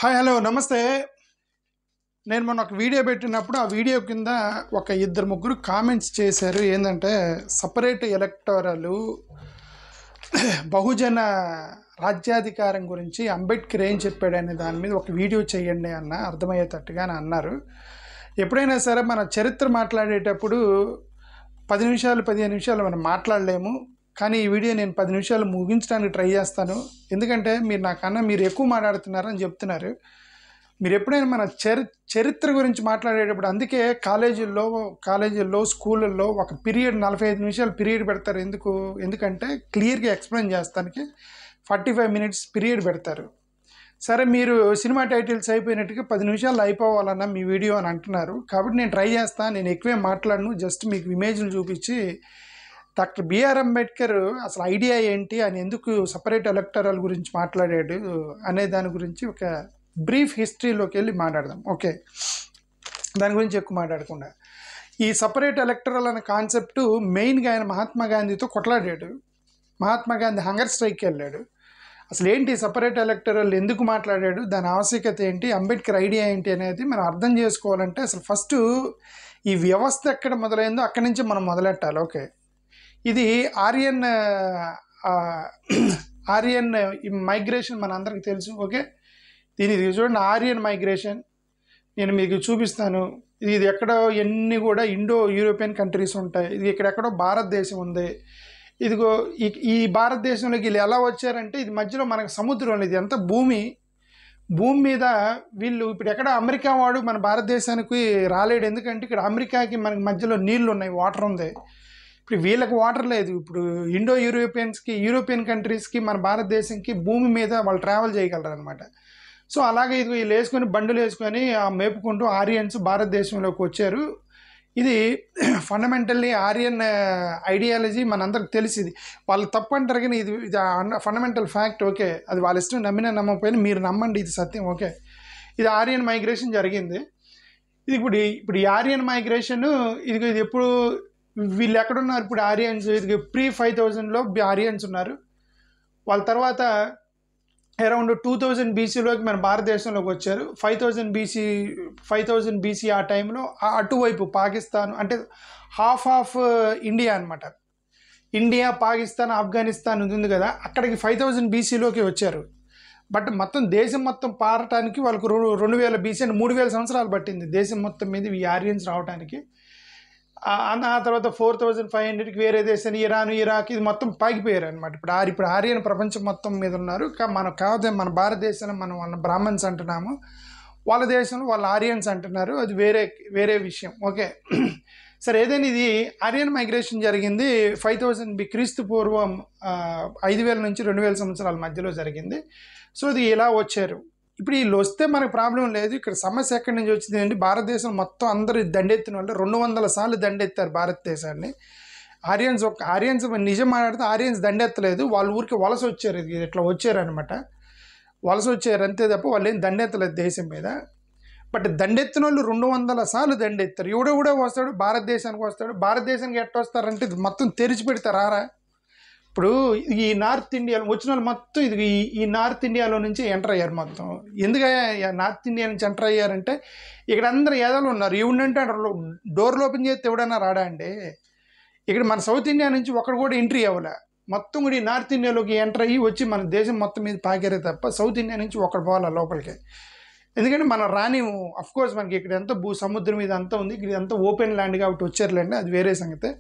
Hi hello నమస్తే. నేను మొన్న ఒక వీడియో పెట్టినప్పుడు ఆ వీడియో కింద ఒక ఇద్దరు ముగ్గురు కామెంట్స్ చేశారు. ఏంటంటే సపరేట్ ఎలక్టోరలు బహుజన రాజ్యాధికారం గురించి అంబేద్కర్ ఏం చెప్పాడనే దాని మీద ఒక వీడియో చేయండి అన్న అర్థమయ్యేటట్టుగా అని అన్నారు. ఎప్పుడైనా సరే మన చరిత్ర మాట్లాడేటప్పుడు 10 నిమిషాలు 15 నిమిషాలు మనం మాట్లాడలేము. కానీ ఈ వీడియో నేను 10 నిమిషాలు ముగించడానికి ట్రై చేస్తాను. ఎందుకంటే మీరు నాకన్నా మీరు ఎక్కువ మాట్లాడుతున్నారని చెప్తున్నారు. మీరు ఎప్పుడైనా మన చరిత్ర గురించి మాట్లాడేటప్పుడు అందుకే కాలేజీల్లో స్కూళ్ళల్లో ఒక పీరియడ్ 45 నిమిషాలు పీరియడ్ పెడతారు. ఎందుకంటే క్లియర్గా ఎక్స్ప్లెయిన్ చేస్తానికి 45 మినిట్స్ పీరియడ్ పెడతారు. సరే, మీరు సినిమా టైటిల్స్ అయిపోయినట్టుగా 10 నిమిషాలు అయిపోవాలన్న మీ వీడియో అని అంటున్నారు. కాబట్టి నేను ట్రై చేస్తాను. నేను ఎక్కువే మాట్లాడను, జస్ట్ మీకు ఇమేజ్లు చూపించి డాక్టర్ బిఆర్ అంబేద్కర్ అసలు ఐడియా ఏంటి, అని ఎందుకు సపరేట్ ఎలక్టరల్ గురించి మాట్లాడాడు అనే దాని గురించి ఒక బ్రీఫ్ హిస్టరీలోకి వెళ్ళి మాట్లాడదాం. ఓకే, దాని గురించి ఎక్కువ మాట్లాడకుండా ఈ సపరేట్ ఎలక్టరల్ అనే కాన్సెప్ట్ మెయిన్గా ఆయన మహాత్మా గాంధీతో కొట్లాడాడు. మహాత్మా గాంధీ హంగర్ స్ట్రైక్కి వెళ్ళాడు. అసలు ఏంటి సపరేట్ ఎలక్టరల్ ఎందుకు మాట్లాడాడు, దాని ఆవశ్యకత ఏంటి, అంబేద్కర్ ఐడియా ఏంటి అనేది మనం అర్థం చేసుకోవాలంటే అసలు ఫస్ట్ ఈ వ్యవస్థ ఎక్కడ మొదలైందో అక్కడి నుంచి మనం మొదలెట్టాలి. ఓకే, ఇది ఆరియన్ మైగ్రేషన్ మన అందరికి తెలుసు. ఓకే, దీనికి చూడండి, ఆరియన్ మైగ్రేషన్ నేను మీకు చూపిస్తాను. ఇది ఎక్కడో ఎన్ని కూడా ఇండో యూరోపియన్ కంట్రీస్ ఉంటాయి. ఇది ఇక్కడెక్కడో భారతదేశం ఉంది. ఇదిగో ఈ భారతదేశంలోకి వీళ్ళు ఎలా వచ్చారంటే ఇది మధ్యలో మనకు సముద్రం, ఇది అంతా భూమి మీద వీళ్ళు ఇప్పుడు ఎక్కడ అమెరికా వాడు మన భారతదేశానికి రాలేడు. ఎందుకంటే ఇక్కడ అమెరికాకి మనకి మధ్యలో నీళ్లు ఉన్నాయి, వాటర్ ఉంది. ఇప్పుడు వీళ్ళకి వాటర్ లేదు. ఇప్పుడు ఇండో యూరోపియన్ కంట్రీస్కి మన భారతదేశంకి భూమి మీద వాళ్ళు ట్రావెల్ చేయగలరు అనమాట. సో అలాగే ఇది వీళ్ళు వేసుకొని బండులు వేసుకొని మేపుకుంటూ ఆరియన్స్ భారతదేశంలోకి వచ్చారు. ఇది ఫండమెంటల్లీ ఆరియన్ ఐడియాలజీ మనందరికి తెలిసింది. వాళ్ళు తప్పు అంటారు కానీ ఇది ఫండమెంటల్ ఫ్యాక్ట్. ఓకే, అది వాళ్ళ ఇష్టం, నమ్మినా నమ్మకపోయినా మీరు నమ్మండి, ఇది సత్యం. ఓకే, ఇది ఆరియన్ మైగ్రేషన్ జరిగింది. ఇది ఇప్పుడు ఈ ఆరియన్ మైగ్రేషన్ ఇది ఎప్పుడు వీళ్ళు ఎక్కడున్నారు ఇప్పుడు ఆరియన్స్, ఇది ప్రీ 5000లో ఆరియన్స్ ఉన్నారు. వాళ్ళ తర్వాత అరౌండ్ 2000 బీసీలోకి మన భారతదేశంలోకి వచ్చారు. 5000 బీసీ ఆ టైంలో అటువైపు పాకిస్తాన్ అంటే హాఫ్ ఆఫ్ ఇండియా అనమాట. ఇండియా, పాకిస్తాన్, ఆఫ్ఘనిస్తాన్ ఉంది కదా, అక్కడికి 5000 బీసీలోకి వచ్చారు. బట్ మొత్తం దేశం మొత్తం పారటానికి వాళ్ళకు 2000 బీసీ అంటే 3000 సంవత్సరాలు పట్టింది దేశం మొత్తం మీద ఈ ఆరియన్స్ రావడానికి. ఆ తర్వాత 4500కి వేరే దేశాన్ని ఇరాన్, ఇరాక్ ఇది మొత్తం పాకిపోయారు అనమాట. ఇప్పుడు ఆరియన్ ప్రపంచం మొత్తం మీద ఉన్నారు. కాకపోతే మన భారతదేశంలో మనం బ్రాహ్మణ్స్ అంటున్నాము, వాళ్ళ దేశంలో వాళ్ళు ఆరియన్స్ అంటున్నారు. అది వేరే విషయం. ఓకే, సరే, ఏదైనా ఇది ఆరియన్ మైగ్రేషన్ జరిగింది 5000 క్రీస్తు పూర్వం 5000 నుంచి 2000 సంవత్సరాల మధ్యలో జరిగింది. సో ఇది ఇలా వచ్చారు. ఇప్పుడు వీళ్ళు వస్తే మనకు ప్రాబ్లం లేదు. ఇక్కడ సమస్య ఎక్కడి నుంచి వచ్చింది అంటే భారతదేశం మొత్తం అందరూ దండెత్తిన వాళ్ళు 200 సార్లు దండెత్తారు భారతదేశాన్ని. ఆరియన్స్ నిజం మాట్లాడితే ఆరియన్స్ దండెత్తలేదు, వాళ్ళ ఊరికి వలస వచ్చారు. ఇది ఇట్లా వచ్చారనమాట, వలస వచ్చారు అంతే తప్ప వాళ్ళు ఏం దండెత్తలేదు దేశం మీద. బట్ దండెత్తిన వాళ్ళు 200 సార్లు దండెత్తారు. ఎవడో వస్తాడు భారతదేశానికి వస్తాడు. భారతదేశానికి ఎట్లా వస్తారంటే ఇది మొత్తం తెరిచి పెడతారా. ఇప్పుడు ఈ నార్త్ ఇండియాలో వచ్చిన వాళ్ళు మొత్తం ఈ నార్త్ ఇండియాలో నుంచి ఎంటర్ అయ్యారు మొత్తం. ఎందుకయ్యా నార్త్ ఇండియా నుంచి ఎంటర్ అయ్యారంటే ఇక్కడ అందరు ఏదోలు ఉన్నారు. ఇవిడంటే డోర్లు ఓపెన్ చేస్తే ఎవడన్నా రాడా అండి. ఇక్కడ మన సౌత్ ఇండియా నుంచి ఒకడు కూడా ఎంట్రీ అవ్వలే. మొత్తం కూడా ఈ నార్త్ ఇండియాలోకి ఎంటర్ అయ్యి వచ్చి మన దేశం మొత్తం మీద పాకారే తప్ప సౌత్ ఇండియా నుంచి ఒకడు పోవాలా లోపలికి. ఎందుకంటే మనం రానిము. అఫ్కోర్స్ మనకి ఇక్కడ ఎంత సముద్రం మీద అంతా ఉంది, ఇక్కడ అంతా ఓపెన్ ల్యాండ్ కాబట్టి వచ్చారులేండి, అది వేరే సంగతే.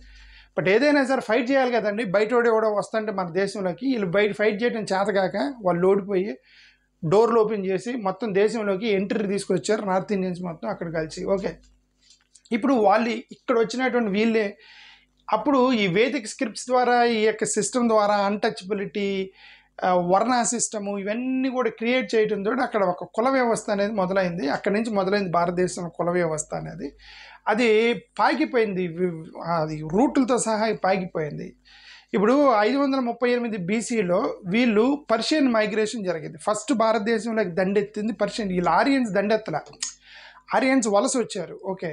బట్ ఏదైనా సరే ఫైట్ చేయాలి కదండి. బయట ఎవడో వస్తుంటే మన దేశంలోకి వీళ్ళు బయట ఫైట్ చేయడం చేతగాక వాళ్ళు ఓడిపోయి డోర్లు ఓపెన్ చేసి మొత్తం దేశంలోకి ఎంట్రీ తీసుకొచ్చారు నార్త్ ఇండియన్స్ మొత్తం అక్కడ కలిసి. ఓకే, ఇప్పుడు వాళ్ళు ఇక్కడ వచ్చినటువంటి వీళ్ళే అప్పుడు ఈ వేదిక్ స్క్రిప్ట్స్ ద్వారా, ఈ యొక్క సిస్టమ్ ద్వారా అన్టచబిలిటీ, వర్ణ సిస్టము ఇవన్నీ కూడా క్రియేట్ చేయడం తోటి అక్కడ ఒక కుల వ్యవస్థ అనేది మొదలైంది. అక్కడి నుంచి మొదలైంది భారతదేశంలో కుల వ్యవస్థ అనేది. అది పాకిపోయింది, అది రూట్లతో సహా పాకిపోయింది. ఇప్పుడు 538 బీసీలో వీళ్ళు పర్షియన్ మైగ్రేషన్ జరిగింది. ఫస్ట్ భారతదేశంలోకి దండెత్తింది పర్షియన్. వీళ్ళు ఆరియన్స్ దండెత్తల, ఆరియన్స్ వలస వచ్చారు. ఓకే,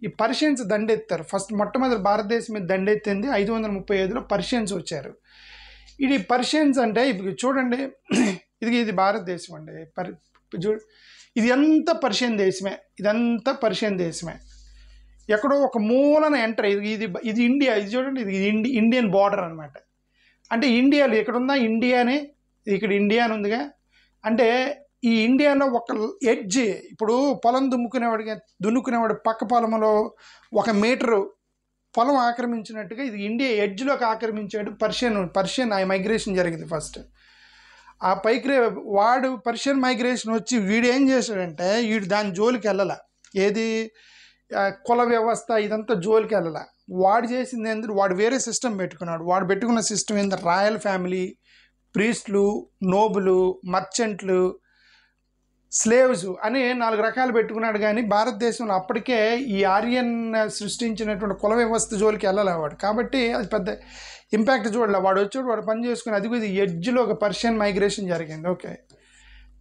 ఈ పర్షియన్స్ దండెత్తారు. మొట్టమొదటి భారతదేశం మీద దండెత్తింది 535లో పర్షియన్స్ వచ్చారు. ఇది పర్షియన్స్ అంటే ఇప్పుడు చూడండి, ఇది భారతదేశం అండి. చూడు, ఇది అంతా పర్షియన్ దేశమే, ఇదంతా పర్షియన్ దేశమే. ఎక్కడో ఒక మూలన ఎంటర్, ఇది ఇండియా. ఇది చూడండి, ఇది ఇండియన్ బార్డర్ అనమాట. అంటే ఇండియాలో ఎక్కడుందా ఇండియానే, ఇక్కడ ఇండియా అని ఉందిగా. అంటే ఈ ఇండియాలో ఒక ఎడ్జ్, ఇప్పుడు పొలం దున్నుకునేవాడు పక్క పొలంలో 1 మీటరు పొలం ఆక్రమించినట్టుగా ఇది ఇండియా ఎడ్జ్లోకి ఆక్రమించాడు. పర్షియన్ మైగ్రేషన్ జరిగింది ఫస్ట్. ఆ పైకి వాడు పర్షియన్ మైగ్రేషన్ వచ్చి వీడు ఏం చేశాడంటే, వీడు దాని జోలికి వెళ్ళాల, ఏది కుల వ్యవస్థ ఇదంతా జోలికి వెళ్ళాల. వాడు చేసింది ఏంటంటే, వాడు వేరే సిస్టమ్ పెట్టుకున్నాడు. వాడు పెట్టుకున్న సిస్టమ్ ఏంటంటే రాయల్ ఫ్యామిలీ, ప్రీస్టులు, నోబులు, మర్చెంట్లు, స్లేవ్స్ అని 4 రకాలు పెట్టుకున్నాడు. కానీ భారతదేశంలో అప్పటికే ఈ ఆర్యన్ సృష్టించినటువంటి కుల వ్యవస్థ జోలికి వెళ్ళలేవాడు. కాబట్టి అది పెద్ద ఇంపాక్ట్ చూడలే. వాడు వచ్చాడు, వాడు పని చేసుకుని, అది ఇది ఎడ్జ్లో ఒక పర్షియన్ మైగ్రేషన్ జరిగింది. ఓకే,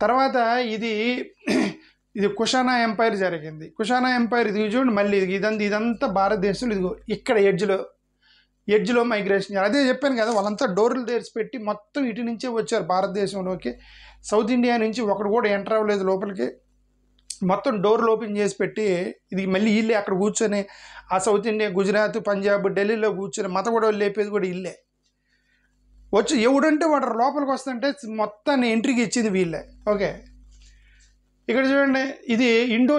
తర్వాత ఇది కుషానా ఎంపైర్ జరిగింది. కుషానా ఎంపైర్ ఇది చూడండి, మళ్ళీ ఇదంతా భారతదేశంలో ఇదిగో ఇక్కడ ఎడ్జ్లో మైగ్రేషన్. అదే చెప్పాను కదా, వాళ్ళంతా డోర్లు తెరిచిపెట్టి మొత్తం ఇటు నుంచే వచ్చారు భారతదేశంలోకి. సౌత్ ఇండియా నుంచి ఒకడు కూడా ఎంటర్ అవ్వలేదు లోపలికి. మొత్తం డోర్లు ఓపెన్ చేసి పెట్టి ఇది మళ్ళీ ఇల్లే అక్కడ కూర్చొని, ఆ సౌత్ ఇండియా, గుజరాత్, పంజాబ్, ఢిల్లీలో కూర్చొని మత గొడవలు లేపేది కూడా ఇల్లే. వచ్చి ఎవడంటే వాడు లోపలికి వస్తుంటే మొత్తాన్ని ఎంట్రీకి ఇచ్చింది వీళ్ళే. ఓకే, ఇక్కడ చూడండి, ఇది ఇండో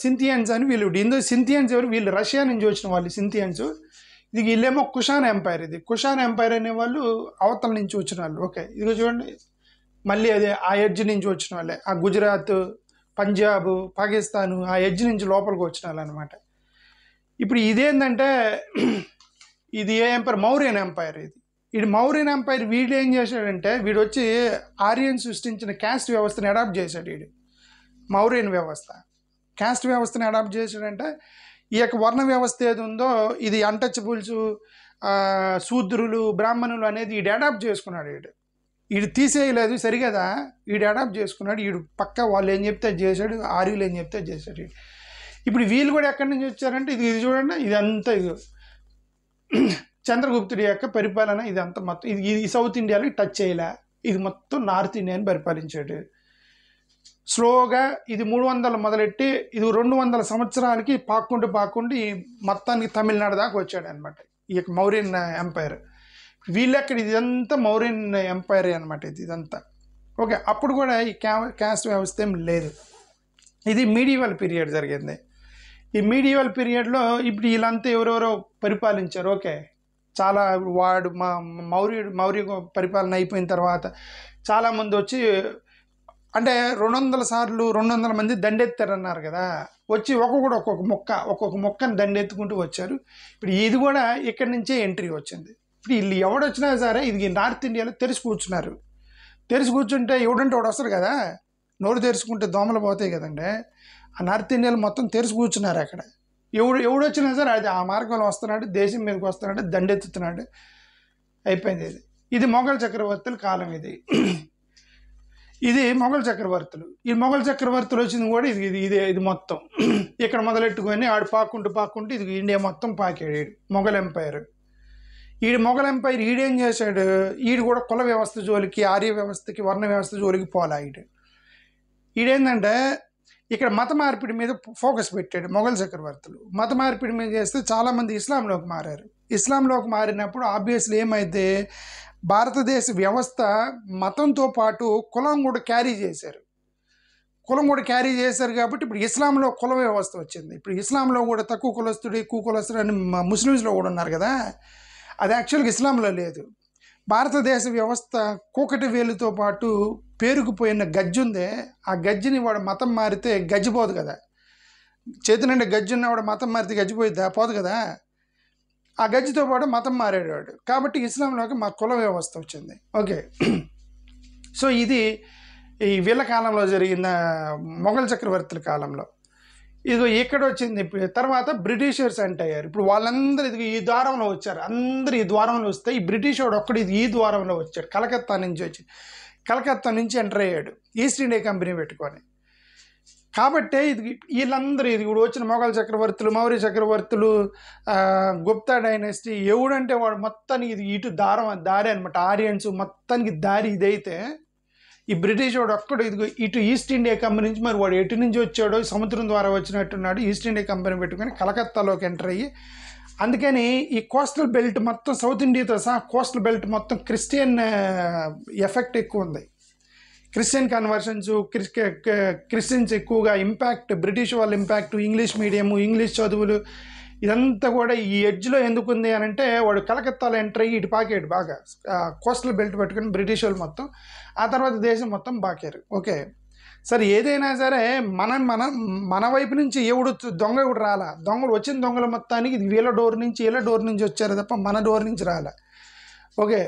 సింథియన్స్ అని వీళ్ళు. సింథియన్స్ ఎవరు? వీళ్ళు రష్యా నుంచి వచ్చిన వాళ్ళు సింథియన్స్. ఇది వీళ్ళేమో కుషాన్ ఎంపైర్. ఇది కుషాన్ ఎంపైర్ అనేవాళ్ళు అవతల నుంచి వచ్చిన వాళ్ళు. ఓకే, ఇది చూడండి, మళ్ళీ అదే ఆ ఎడ్జ్ నుంచి వచ్చిన వాళ్ళే, ఆ గుజరాత్, పంజాబ్, పాకిస్తాను ఆ ఎడ్జ్ నుంచి లోపలికి వచ్చిన వాళ్ళు అనమాట. ఇప్పుడు ఇదేంటంటే ఇది ఏ ఎంపైర్? మౌర్యన్ ఎంపైర్. ఇది మౌర్యన్ ఎంపైర్. వీడు ఏం చేశాడంటే, వీడు వచ్చి ఆర్యన్ సృష్టించిన క్యాస్ట్ వ్యవస్థను అడాప్ట్ చేశాడు. వీడు మౌర్యన్ వ్యవస్థ, క్యాస్ట్ వ్యవస్థని అడాప్ట్ చేశాడంటే, ఈ యొక్క వర్ణ వ్యవస్థ ఏది ఉందో, ఇది అన్టచబుల్స్, శూద్రులు, బ్రాహ్మణులు అనేది వీడు అడాప్ట్ చేసుకున్నాడు. వీడు తీసేయలేదు సరిగదా, వీడు అడాప్ట్ చేసుకున్నాడు. వీడు పక్క వాళ్ళు ఏం చెప్తే చేశాడు, ఆర్యులు ఏం చెప్తే చేశాడు. ఇప్పుడు వీళ్ళు కూడా ఎక్కడి నుంచి వచ్చారంటే, ఇది చూడండి, ఇదంతా ఇది చంద్రగుప్తుడి యొక్క పరిపాలన. ఇదంతా మొత్తం ఇది సౌత్ ఇండియాలో టచ్ చేయలే. ఇది మొత్తం నార్త్ ఇండియాని పరిపాలించాడు స్లోగా. ఇది 300 మొదలెట్టి ఇది 200 సంవత్సరాలకి పాక్కుంటూ ఈ మొత్తానికి తమిళనాడు దాకా వచ్చాడు అనమాట ఈ యొక్క మౌర్యన్ ఎంపైర్. వీళ్ళెక్కడ ఇదంతా మౌర్యన్ ఎంపైర్ అనమాట ఇదంతా. ఓకే, అప్పుడు కూడా ఈ క్యాస్ట్ వ్యవస్థ ఏం లేదు. ఇది మీడియవల్ పీరియడ్ జరిగింది. ఈ మీడియవల్ పీరియడ్లో ఇప్పుడు వీళ్ళంతా ఎవరెవరో పరిపాలించారు. ఓకే, చాలా వాడు మౌర్య పరిపాలన అయిపోయిన తర్వాత చాలామంది వచ్చి, అంటే 200 మంది దండెత్తారన్నారు కదా, వచ్చి ఒక్కొక్క మొక్కని దండెత్తుకుంటూ వచ్చారు. ఇప్పుడు ఇది కూడా ఇక్కడి నుంచే ఎంట్రీ వచ్చింది. ఇప్పుడు వీళ్ళు ఎవడొచ్చినా సరే ఇది నార్త్ ఇండియాలో తెరిచి కూర్చున్నారు. తెరిచి కూర్చుంటే ఎవడంటే వాడు వస్తారు కదా, నోరు తెరుచుకుంటే దోమలు పోతాయి కదండి. ఆ నార్త్ ఇండియాలో మొత్తం తెరిచి కూర్చున్నారు. అక్కడ ఎవడొచ్చినా సరే అది ఆ మార్గంలో వస్తున్నాడు, దేశం మీదకి వస్తున్నాడు, దండెత్తుతున్నాడు, అయిపోయింది. ఇది మొఘల్ చక్రవర్తుల కాలం. ఇది మొఘల్ చక్రవర్తులు. ఈ మొఘల్ చక్రవర్తులు వచ్చింది కూడా ఇది మొత్తం ఇక్కడ మొదలెట్టుకొని ఆడు పాక్కుంటూ ఇది ఇండియా మొత్తం పాకాడు మొఘల్ ఎంపైర్. మొఘల్ ఎంపైర్ ఈడేం చేశాడు, కూడా కుల వ్యవస్థ జోలికి, ఆర్య వ్యవస్థకి, వర్ణ వ్యవస్థ జోలికి పోలా. ఈడేంటంటే ఇక్కడ మత మార్పిడి మీద ఫోకస్ పెట్టాడు మొఘల్ చక్రవర్తులు. మత మార్పిడి మీద చేస్తే చాలామంది ఇస్లాంలోకి మారారు. ఇస్లాంలోకి మారినప్పుడు ఆబ్వియస్లీ ఏమైతే భారతదేశ వ్యవస్థ మతంతో పాటు కులం కూడా క్యారీ చేశారు. కాబట్టి ఇప్పుడు ఇస్లాంలో కుల వ్యవస్థ వచ్చింది. ఇప్పుడు ఇస్లాంలో కూడా తక్కువ కులస్తుడు, ఎక్కువ కులస్తుడు అని ముస్లిమ్స్లో కూడా ఉన్నారు కదా, అది యాక్చువల్గా ఇస్లాంలో లేదు. భారతదేశ వ్యవస్థ కూకటి వేలుతో పాటు పేరుకుపోయిన గజ్జి ఉందే, ఆ గజ్జిని వాడు మతం మారితే గజ్జిపోదు కదా. చేతినంటే గజ్జి ఉన్నవాడు మతం మారితే గజ్జిపోయిద్దా? పోదు కదా. ఆ గజ్జితో పాటు మతం మారేవాడు. కాబట్టి ఇస్లాంలోకి మా కుల వ్యవస్థ వచ్చింది. ఓకే, సో ఇది ఈ వీళ్ళ కాలంలో జరిగిన మొఘల్ చక్రవర్తుల కాలంలో. ఇది ఇక్కడ వచ్చింది. తర్వాత బ్రిటిషర్స్ ఎంటర్ అయ్యారు. ఇప్పుడు వాళ్ళందరూ ఇది ఈ ద్వారంలో వచ్చారు. అందరూ ఈ ద్వారంలో వస్తే ఈ బ్రిటిష్ వాడు ఒక్కడు ఈ ద్వారంలో వచ్చాడు. కలకత్తా నుంచి ఎంటర్ అయ్యాడు ఈస్ట్ ఇండియా కంపెనీ పెట్టుకొని. కాబట్టే వీళ్ళందరూ ఇప్పుడు వచ్చిన మొఘల్ చక్రవర్తులు, మౌర్య చక్రవర్తులు, గుప్తా డైనస్టీ, ఎవడంటే వాడు మొత్తానికి ఇటు దారి అనమాట. ఆరియన్స్ మొత్తానికి దారి ఇదైతే ఈ బ్రిటిష్ వాడు ఒక్కడు ఇదిగో ఇటు ఈస్ట్ ఇండియా కంపెనీ నుంచి, మరి వాడు ఎటు నుంచి వచ్చాడో సముద్రం ద్వారా వచ్చినట్టున్నాడు, ఈస్ట్ ఇండియా కంపెనీ పెట్టుకొని కలకత్తాలోకి ఎంటర్ అయ్యి, అందుకని ఈ కోస్టల్ బెల్ట్ మొత్తం సౌత్ ఇండియాతో సహా కోస్టల్ బెల్ట్ మొత్తం క్రిస్టియన్ ఎఫెక్ట్ ఎక్కువ ఉంది. క్రిస్టియన్ కన్వర్షన్స్, క్రిస్టియన్స్ ఎక్కువగా ఇంపాక్ట్, బ్రిటిష్ వాళ్ళ ఇంపాక్ట్, ఇంగ్లీష్ మీడియము, ఇంగ్లీష్ చదువులు, ఇదంతా కూడా ఈ ఎడ్జ్లో ఎందుకు ఉంది అని అంటే వాడు కలకత్తాలో ఎంటర్ అయ్యి ఇటు పాకాడు బాగా, కోస్టల్ బెల్ట్ పెట్టుకుని బ్రిటిష్ వాళ్ళు మొత్తం. ఆ తర్వాత దేశం మొత్తం పాకారు. ఓకే, సరే ఏదైనా సరే మన వైపు నుంచి దొంగ ఎవడు రాలా. దొంగలు వచ్చిన దొంగల మొత్తానికి ఇది వీళ్ళ డోర్ నుంచి వచ్చారు తప్ప మన డోర్ నుంచి రాలా. ఓకే,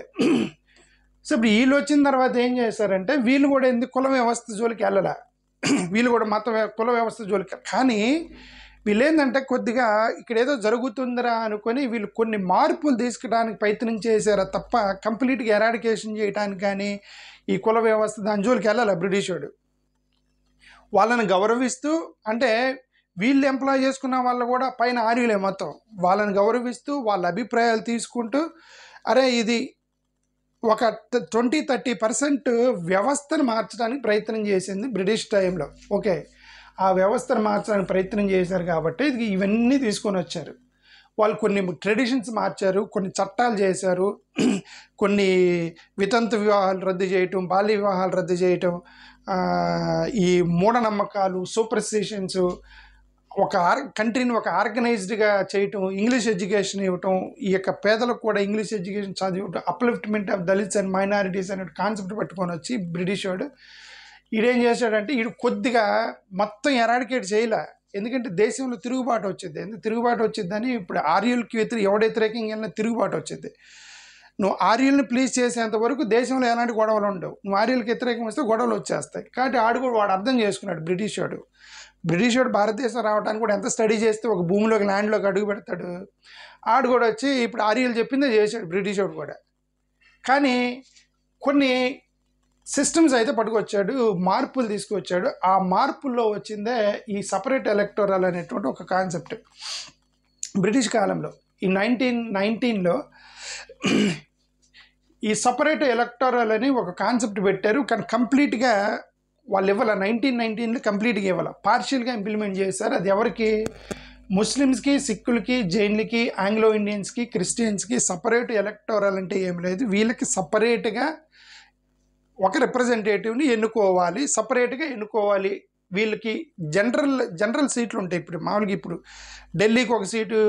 సో ఇప్పుడు వీళ్ళు వచ్చిన తర్వాత ఏం చేశారంటే వీళ్ళు కూడా ఎందుకు కుల వ్యవస్థ జోలికి వెళ్ళాల, వీళ్ళు కూడా కుల వ్యవస్థ జోలికి. కానీ వీళ్ళు ఏంటంటే కొద్దిగా ఇక్కడ ఏదో జరుగుతుందిరా అనుకొని వీళ్ళు కొన్ని మార్పులు తీసుకురావడానికి ప్రయత్నం చేశారా తప్ప కంప్లీట్గా ఎరాడికేషన్ చేయడానికి కానీ ఈ కుల వ్యవస్థ దాని జోలికి వెళ్ళాలి. బ్రిటిష్ వాడు వాళ్ళని గౌరవిస్తూ, అంటే వీళ్ళు ఎంప్లాయ్ చేసుకున్న వాళ్ళు కూడా పైన ఆర్యులే మొత్తం, వాళ్ళని గౌరవిస్తూ వాళ్ళ అభిప్రాయాలు తీసుకుంటూ, అరే ఇది ఒక 20-30% వ్యవస్థను మార్చడానికి ప్రయత్నం చేసింది బ్రిటిష్ టైంలో. ఓకే, ఆ వ్యవస్థను మార్చడానికి ప్రయత్నం చేశారు కాబట్టి ఇవన్నీ తీసుకొని వచ్చారు. వాళ్ళు కొన్ని ట్రెడిషన్స్ మార్చారు, కొన్ని చట్టాలు చేశారు, కొన్ని వితంతు వివాహాలు రద్దు చేయటం, బాల్య వివాహాలు రద్దు చేయటం, ఈ మూఢనమ్మకాలు, సూపర్స్టిషన్స్, ఒక కంట్రీని ఒక ఆర్గనైజ్డ్గా చేయటం, ఇంగ్లీష్ ఎడ్యుకేషన్ ఇవ్వటం, ఈ యొక్క పేదలకు కూడా ఇంగ్లీష్ ఎడ్యుకేషన్ చదివటం, upliftment of Dalits and minorities అనే కాన్సెప్ట్ పెట్టుకొని వచ్చి బ్రిటిష్ వాడు ఈడేం చేశాడంటే ఈడు కొద్దిగా మొత్తం ఎరాడికేట్ చేయలే. ఎందుకంటే దేశంలో తిరుగుబాటు వచ్చింది. ఎందుకు తిరుగుబాటు వచ్చిందని ఇప్పుడు ఆర్యులకి వ్యతిరేకంగా వెళ్ళిన తిరుగుబాటు వచ్చింది. నువ్వు ఆర్యుల్ని ప్లీజ్ చేసేంత వరకు దేశంలో ఎలాంటి గొడవలు ఉండవు. నువ్వు ఆర్యులకి వ్యతిరేకం వస్తే గొడవలు వచ్చేస్తాయి. కాబట్టి వాడు అర్థం చేసుకున్నాడు బ్రిటిష్ వాడు భారతదేశం రావడానికి కూడా ఎంత స్టడీ చేస్తే ఒక భూమిలోకి ల్యాండ్లోకి అడుగు పెడతాడు. ఆడు కూడా వచ్చి ఇప్పుడు ఆర్యులు చెప్పిందే చేశాడు బ్రిటిష్ వాడు కూడా. కానీ కొన్ని సిస్టమ్స్ అయితే పట్టుకొచ్చాడు, మార్పులు తీసుకొచ్చాడు. ఆ మార్పుల్లో వచ్చిందే ఈ సపరేట్ ఎలక్టోరల్ అనేటువంటి ఒక కాన్సెప్ట్. బ్రిటిష్ కాలంలో ఈ 1919లో ఈ సపరేట్ ఎలక్టోరల్ అని ఒక కాన్సెప్ట్ పెట్టారు. కానీ కంప్లీట్గా వాళ్ళు ఇవ్వాల, 1919లో కంప్లీట్గా ఇవ్వాల, పార్షియల్గా ఇంప్లిమెంట్ చేశారు. అది ఎవరికి? ముస్లిమ్స్కి, సిక్కులకి, జైన్లకి, ఆంగ్లో ఇండియన్స్కి, క్రిస్టియన్స్కి సపరేట్ ఎలక్టోరల్ అంటే ఏం లేదు. వీళ్ళకి సపరేట్గా ఒక రిప్రజెంటేటివ్ని ఎన్నుకోవాలి, సపరేట్గా ఎన్నుకోవాలి. వీళ్ళకి జనరల్ సీట్లు ఉంటాయి. ఇప్పుడు మామూలుగా ఇప్పుడు ఢిల్లీకి ఒక సీటు,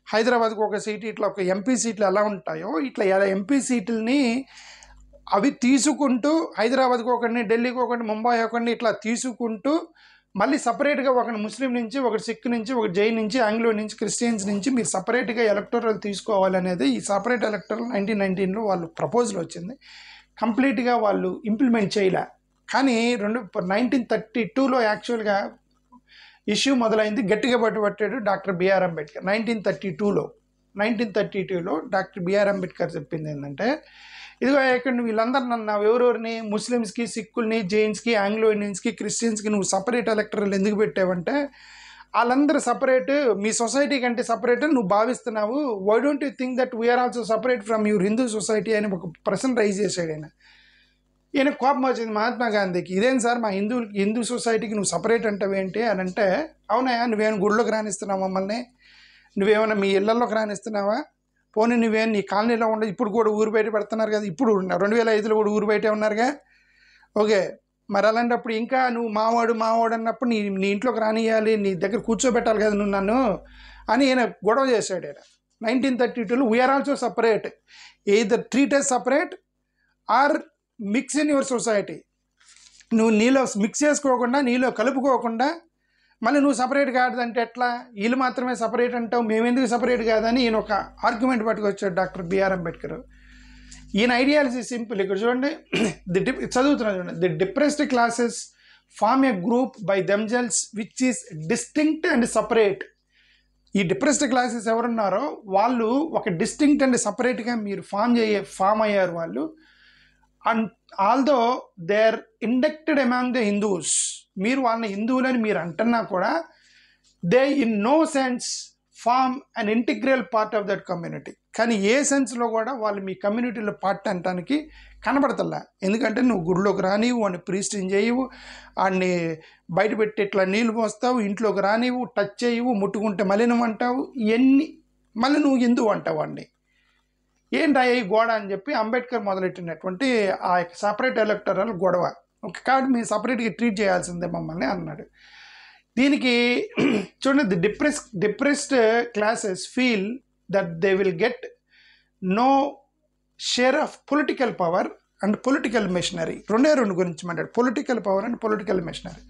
హైదరాబాద్కి ఒక సీటు, ఇట్లా ఒక ఎంపీ సీట్లు ఎలా ఉంటాయో ఇట్లా ఎంపీ సీట్లని అవి తీసుకుంటూ హైదరాబాద్కి ఒకరిని, ఢిల్లీకి ఒకరిని, ముంబై ఒకరిని ఇట్లా తీసుకుంటూ మళ్ళీ సపరేట్గా ఒకటి ముస్లిం నుంచి, ఒకటి సిక్ నుంచి, ఒకటి జైన్ నుంచి, ఆంగ్లో నుంచి, క్రిస్టియన్స్ నుంచి మీరు సపరేట్గా ఎలక్టోరల్ తీసుకోవాలనేది ఈ సపరేట్ ఎలక్టోరల్ 1919లో వాళ్ళు ప్రపోజల్ వచ్చింది. కంప్లీట్గా వాళ్ళు ఇంప్లిమెంట్ చేయలే. కానీ 1932లో యాక్చువల్గా ఇష్యూ మొదలైంది, గట్టిగా పట్టుబట్టాడు డాక్టర్ బిఆర్ అంబేద్కర్. 1932లో డాక్టర్ బిఆర్ అంబేద్కర్ చెప్పింది ఏంటంటే, ఇదిగో ఇక్కడ నువ్వు వీళ్ళందరూ నన్ను ఎవరెవరిని, ముస్లిమ్స్కి, సిక్కుల్ని, జైన్స్కి, ఆంగ్లో ఇండియన్స్కి, క్రిస్టియన్స్కి నువ్వు సపరేట్ ఎలక్టరల్ ఎందుకు పెట్టావంటే, వాళ్ళందరూ సపరేట్, మీ సొసైటీ కంటే సపరేట్ అని నువ్వు భావిస్తున్నావు. Why don't you think that we are also separate from your Hindu society అని ఒక ప్రశ్న రైజ్ చేశాడు ఈయన కోపం వచ్చింది మహాత్మా గాంధీకి. ఇదేం సార్, మా హిందూ సొసైటీకి నువ్వు సపరేట్ అంటావేంటి అని అంటే, అవునాయా నువ్వేమైనా గుళ్ళోకి రానిస్తున్నావు మమ్మల్ని, నువ్వేమైనా మీ ఇళ్లలోకి రానిస్తున్నావా, పోనీ నువ్వేం నీ కాలనీలో ఉండదు, ఇప్పుడు కూడా ఊరు బయట పెడుతున్నారు కదా, ఇప్పుడు 2005లో కూడా ఊరు బయటే ఉన్నారుగా. ఓకే, మరి అలాంటప్పుడు ఇంకా నువ్వు మావాడు అన్నప్పుడు నీ ఇంట్లోకి రానియాలి, నీ దగ్గర కూర్చోబెట్టాలి కదా నువ్వు నన్ను అని ఈయన గొడవ చేశాడు. ఆయన 1932లో we are also separate, either treat as separate or mix in your society. నువ్వు నీలో మిక్స్ చేసుకోకుండా, నీలో కలుపుకోకుండా మళ్ళీ నువ్వు సపరేట్ కాదంటే ఎట్లా, వీళ్ళు మాత్రమే సపరేట్ అంటావు, మేమెందుకు సపరేట్ కాదని ఈయన ఒక ఆర్గ్యుమెంట్ పట్టుకొచ్చాడు డాక్టర్ బిఆర్ అంబేద్కర్. ఈయన ఐడియాలజీ సింపుల్. ఇక్కడ చూడండి, చదువుతున్నా చూడండి, the depressed classes form a group by themselves which is distinct and separate. ఈ డిప్రెస్డ్ క్లాసెస్ ఎవరున్నారో వాళ్ళు ఒక డిస్టింక్ట్ అండ్ సపరేట్గా మీరు ఫామ్ అయ్యారు వాళ్ళు. And although they are inducted among the Hindus, మీరు వాళ్ళని హిందువులని మీరు అంటున్నా కూడా they in no sense form an integral part of that community. కానీ ఏ సెన్స్లో కూడా వాళ్ళు మీ కమ్యూనిటీలో పార్ట్ అనటానికి కనబడతల్లా. ఎందుకంటే నువ్వు గుడిలోకి రానివ్వు, వాడిని ప్రీస్టింగ్ చేయవు, వాడిని బయట పెట్టి ఇట్లా నీళ్ళు పోస్తావు, ఇంట్లోకి రానివ్వు, టచ్ చేయవు, ముట్టుకుంటే మలినం అంటావు, ఇవన్నీ మళ్ళీ నువ్వు ఎందుకు అంటావు వాడిని. ఏంటా ఈ గోడ అని చెప్పి అంబేద్కర్ మొదలెట్టినటువంటి ఆ యొక్క సపరేట్ ఎలక్టరల్ గొడవ. ఒక కార్డు మీరు సపరేట్గా ట్రీట్ చేయాల్సిందే మమ్మల్ని అన్నాడు. దీనికి చూడండి, depressed classes feel that they will get no share of political power and political machinery. రెండు గురించి మాట్లాడు, political power and political machinery.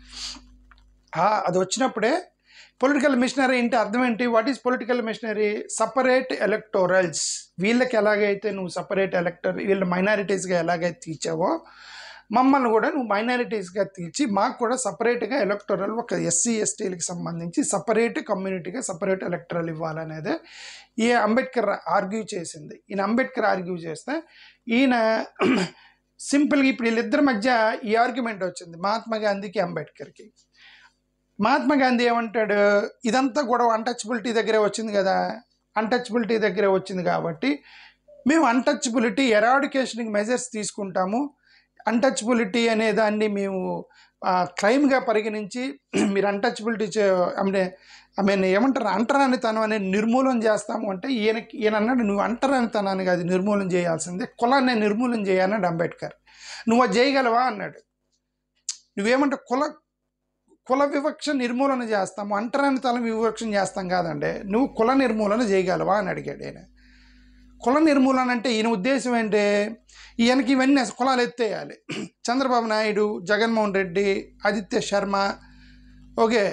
అది వచ్చినప్పుడే పొలిటికల్ మిషనరీ అంటే అర్థం ఏంటి? What is political machinery? Separate electorals. వీళ్ళకి ఎలాగైతే నువ్వు సపరేట్ వీళ్ళ మైనారిటీస్గా ఎలాగైతే తీర్చావో మమ్మల్ని కూడా నువ్వు మైనారిటీస్గా తీర్చి మాకు కూడా సపరేట్గా ఎలక్టోరల్, ఒక ఎస్సీ ఎస్టీలకు సంబంధించి సపరేట్ కమ్యూనిటీగా సపరేట్ ఎలక్టరల్ ఇవ్వాలనేది ఈ అంబేద్కర్ ఆర్గ్యూ చేసింది. ఈయన అంబేద్కర్ ఆర్గ్యూ చేస్తే ఈయన సింపుల్గా ఇప్పుడు వీళ్ళిద్దరి మధ్య ఈ ఆర్గ్యుమెంట్ వచ్చింది, మహాత్మా గాంధీకి అంబేద్కర్కి. మహాత్మా గాంధీ ఏమంటాడు, ఇదంతా గొడవ అన్టచబిలిటీ దగ్గరే వచ్చింది కదా, అన్టచబిలిటీ దగ్గరే వచ్చింది కాబట్టి మేము అన్టచబిలిటీ ఎరాడికేషన్కి మెజర్స్ తీసుకుంటాము, అన్టచబిలిటీ అనే దాన్ని మేము క్రైమ్గా పరిగణించి మీరు అన్టచబిలిటీ ఏమంటారు అంటరానితనం అనేది నిర్మూలన చేస్తాము అంటే ఈయన అన్నాడు, నువ్వు అంటరానితనాన్ని కాదు నిర్మూలన చేయాల్సిందే, కులాన్ని నిర్మూలన చేయాలన్నాడు అంబేద్కర్. నువ్వు అది చేయగలవా అన్నాడు. నువ్వేమంటే కుల వివక్ష నిర్మూలన చేస్తాము, అంటరానితనం వివక్ష చేస్తాం కాదండి, నువ్వు కుల నిర్మూలన చేయగలవా అని అడిగాడు ఆయన. కుల నిర్మూలన అంటే ఈయన ఉద్దేశం ఏంటి, ఈయనకి ఇవన్నీ కులాలు ఎత్తేయాలి. చంద్రబాబు నాయుడు, జగన్మోహన్ రెడ్డి, ఆదిత్య శర్మ, ఓకే,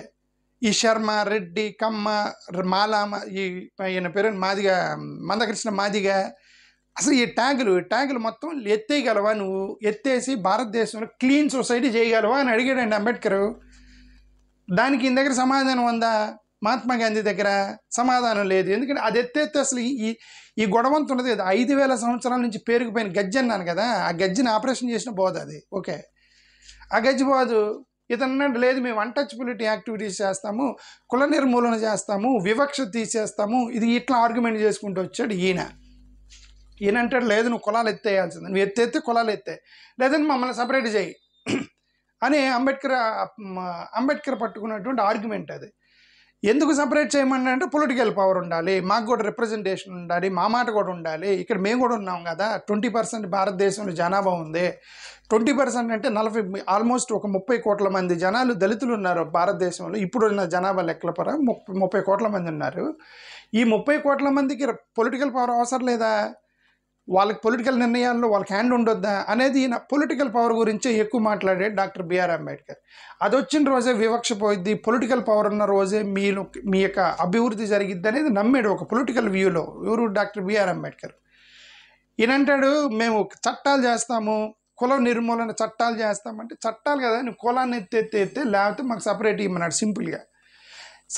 ఈ శర్మ, రెడ్డి, కమ్మ, మాలామ, ఈయన పేరు మాదిగ, మందకృష్ణ మాదిగ, అసలు ఈ ట్యాగులు మొత్తం ఎత్తేయగలవా, నువ్వు ఎత్తేసి భారతదేశంలో క్లీన్ సొసైటీ చేయగలవా అని అడిగాడండి అంబేద్కర్. దానికి ఈయన దగ్గర సమాధానం ఉందా? మహాత్మా గాంధీ దగ్గర సమాధానం లేదు. ఎందుకంటే అది ఎత్తేస్తే అసలు ఈ గొడవంత ఉన్నది కదా, 5,000 సంవత్సరాల నుంచి పేరుకుపోయిన గజ్జి అన్నాను కదా, ఆ గజ్జిని ఆపరేషన్ చేసిన పోదు అది, ఓకే, ఆ గజ్జి పోదు. ఇతను లేదు, మేము అన్టచబిలిటీ యాక్టివిటీస్ చేస్తాము, కుల నిర్మూలన చేస్తాము, వివక్ష తీసేస్తాము, ఇది ఇట్లా ఆర్గ్యుమెంట్ చేసుకుంటూ వచ్చాడు ఈయన అంటాడు, లేదు నువ్వు కులాలు ఎత్తేయాల్సింది, నువ్వు ఎత్తేస్తే కులాలు ఎత్తే, లేదంటే మమ్మల్ని సపరేట్ చేయి అని అంబేద్కర్ పట్టుకున్నటువంటి ఆర్గ్యుమెంట్ అది. ఎందుకు సపరేట్ చేయమని అంటే పొలిటికల్ పవర్ ఉండాలి, మాకు కూడా రిప్రజెంటేషన్ ఉండాలి, మా మాట కూడా ఉండాలి, ఇక్కడ మేము కూడా ఉన్నాం కదా, 20% భారతదేశంలో జనాభా ఉంది, 20% అంటే ఆల్మోస్ట్ ఒక 30 కోట్ల మంది జనాలు దళితులు ఉన్నారు భారతదేశంలో. ఇప్పుడున్న జనాభా లెక్కల పరంగా 30 కోట్ల మంది ఉన్నారు. ఈ 30 కోట్ల మందికి పొలిటికల్ పవర్ అవసరం లేదా? వాళ్ళకి పొలిటికల్ నిర్ణయాల్లో వాళ్ళకి హ్యాండ్ ఉండొద్దా అనేది ఈయన పొలిటికల్ పవర్ గురించే ఎక్కువ మాట్లాడే డాక్టర్ బిఆర్ అంబేద్కర్. అది వచ్చిన రోజే వివక్ష పోయిద్ది, పొలిటికల్ పవర్ ఉన్న రోజే మీ యొక్క అభివృద్ధి జరిగిద్ది అనేది నమ్మాడు ఒక పొలిటికల్ వ్యూలో. ఎవరు? Doctor B R Ambedkar. ఈయన అంటాడు, మేము చట్టాలు చేస్తాము, కుల నిర్మూలన చట్టాలు చేస్తామంటే చట్టాలు కదా, నువ్వు కులాన్ని ఎత్తే లేకపోతే మాకు సపరేట్ ఇవ్వమన్నాడు. సింపుల్గా